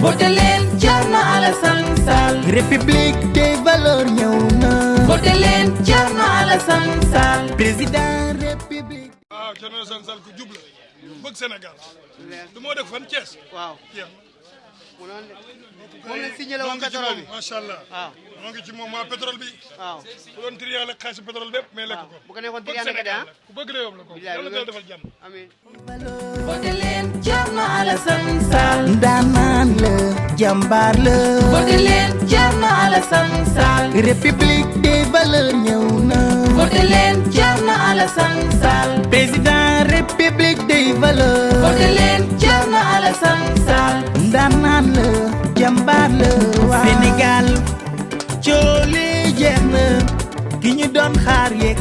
voté leen Thierno Alassane Sall. République des valeurs ñëw na. voté leen Thierno Alassane Sall. président république. waaw Thierno Alassane Sall ku jub la bëgg Sénégal. du moo def fan Thiès. waaw jeex moom la signé la woon pétrole bi macha allah. waaw moo ngi ci moom waa pétrole bi. waaw ku doon triangle ak xaalisu pétrole bépp mais lekk ko. bu ko neexoon triangle ka de ah. ku bëgg réewam la ko. yàlla na defal jàmm. amiin. voté leen Thierno Alassane Sall. ndaanaan la jàmbaar la. voté leen Thierno Alassane Sall. république des valeurs ñëw na. voté leen Thierno Alassane Sall. président république des valeurs. voté leen Thierno Alassane Sall. ndaanaan la jàmbaar la. Sénégal coole jeex na ki ñu doon xaar yegg